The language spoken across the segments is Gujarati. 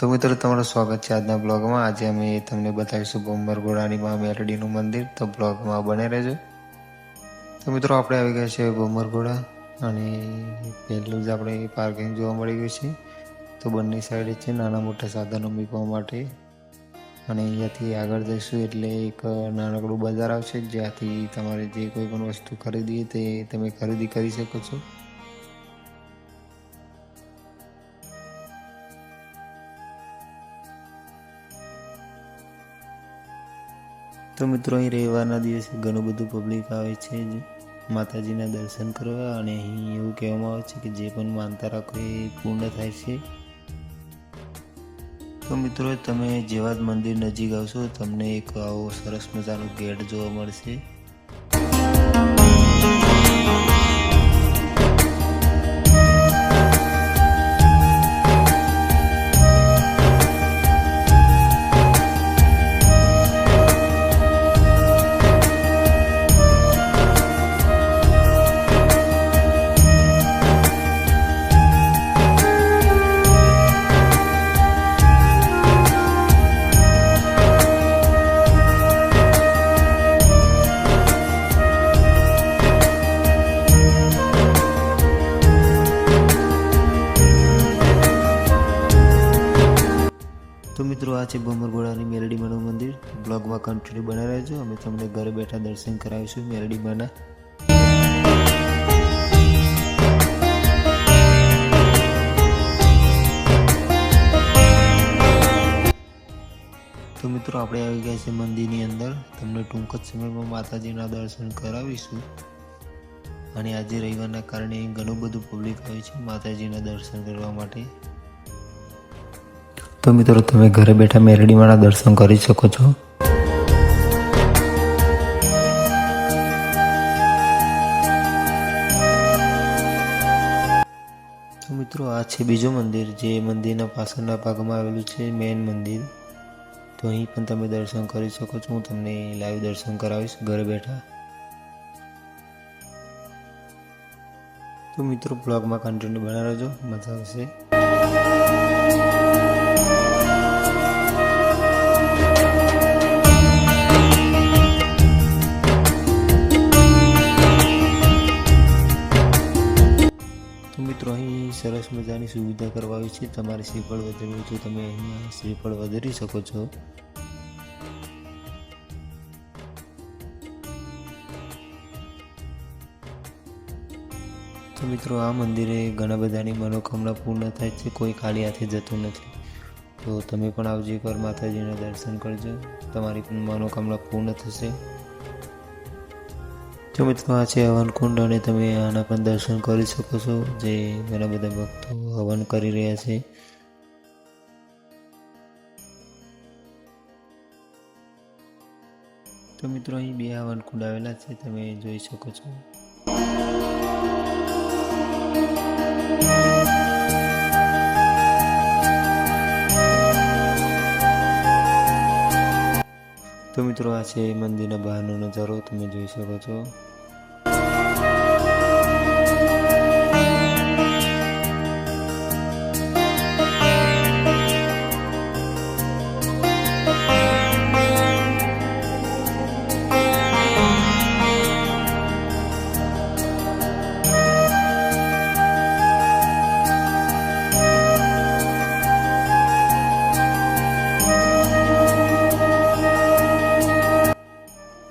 તો મિત્રો તમારું સ્વાગત છે આજના બ્લોગમાં। આજે અમે તમને બતાવીશું બોમરગોળાની માં મેલડીનું મંદિર, તો બ્લોગમાં બને રહેજો। તો મિત્રો આપણે આવી ગયા છે બોમરગોળા અને પહેલું જ આપણે પાર્કિંગ જોવા મળી ગયું છે। તો બંને સાઈડ છે નાના મોટા સાધનો મૂકવા માટે, અને અહીંયાથી આગળ જઈશું એટલે એક નાનકડું બજાર આવશે, જ્યાંથી તમારે જે કોઈ પણ વસ્તુ ખરીદવી તે તમે ખરીદી કરી શકો છો। તો મિત્રો અહીં રવિવારના દિવસે ઘણું બધું પબ્લિક આવે છે માતાજીના દર્શન કરવા, અને અહીં એવું કહેવામાં આવે છે કે જે પણ માનતા રાખો એ પૂર્ણ થાય છે। તો મિત્રો તમે જેવા જ મંદિર નજીક આવશો તમને એક આવો સરસ મજાનો ગેટ જોવા મળશે। તો મિત્રો આ છે બોમરગોળાની મેલડીમાનું મંદિર। બ્લોગમાં કન્ટિન્યુ બના રહેજો, અમે તમને ઘરે બેઠા દર્શન કરાવીશું મેલડીમાના। તો મિત્રો આપણે આવી ગયા છે મંદિરની અંદર, તમને ટૂંક જ સમયમાં માતાજીના દર્શન કરાવીશું। અને આજે રવિવારના કારણે ઘણું બધું પબ્લિક આવે છે માતાજીના દર્શન કરવા માટે। તો મિત્રો તમે ઘરે બેઠા મેલડીમાના દર્શન કરી શકો છો। તો મિત્રો આ છે બીજું મંદિર, જે મંદિરના પાછળના ભાગમાં આવેલું છે મેઇન મંદિર। તો અહીં પણ તમે દર્શન કરી શકો છો, હું તમને લાઈવ દર્શન કરાવીશ ઘરે બેઠા। તો મિત્રો બ્લોગમાં કન્ટિન્યુ બના રહેજો, મજા આવશે। મિત્રો અહીં સરસ મજાની સુવિધા કરવા આવી છે, તમારે શ્રીફળ વધેરું હોય તો તમે અહીંયા શ્રીફળ વધેરી શકો છો। તો મિત્રો આ મંદિરે ઘણા બધાની મનોકામના પૂર્ણ થાય છે, કોઈ ખાલી હાથે જતું નથી। તો તમે પણ આવજો એકવાર માતાજીના દર્શન કરજો, તમારી પણ મનોકામના પૂર્ણ થશે। તો મિત્રો આ છે હવનકુંડ, અને તમે આના પણ દર્શન કરી શકો છો, જે ઘણા બધા ભક્તો હવન કરી રહ્યા છે। તો મિત્રો અહીં બે હવનકુંડ આવેલા છે, તમે જોઈ શકો છો। તો મિત્રો આ છે મંદિરના બહારનો નજારો, તમે જોઈ શકો છો।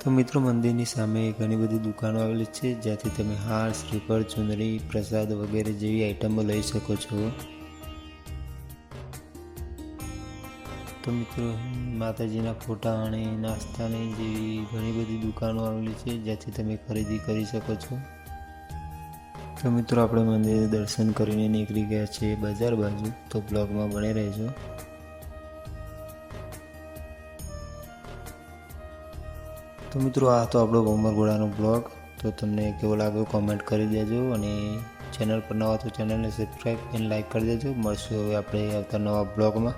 તો મિત્રો મંદિરની સામે ઘણી બધી દુકાનો આવેલી છે, જ્યાંથી તમે હાર, શ્રીફળ, ચુંદડી, પ્રસાદ વગેરે જેવી આઈટમો લઈ શકો છો। તો મિત્રો માતાજીના ફોટા અને નાસ્તાની જેવી ઘણી બધી દુકાનો આવેલી છે, જ્યાંથી તમે ખરીદી કરી શકો છો। તો મિત્રો આપણે મંદિરે દર્શન કરીને નીકળી ગયા છે બજાર બાજુ, તો બ્લોગમાં બને રહેજો। તો મિત્રો આ તો આપણો બોમરગોળાનો બ્લોગ, તો તમને કેવો લાગ્યો કોમેન્ટ કરી દેજો, અને ચેનલ પર નવા તો ચેનલને સબસ્ક્રાઈબ અને લાઈક કરી દેજો। મળશું હવે આપણે આવતા નવા બ્લોગમાં।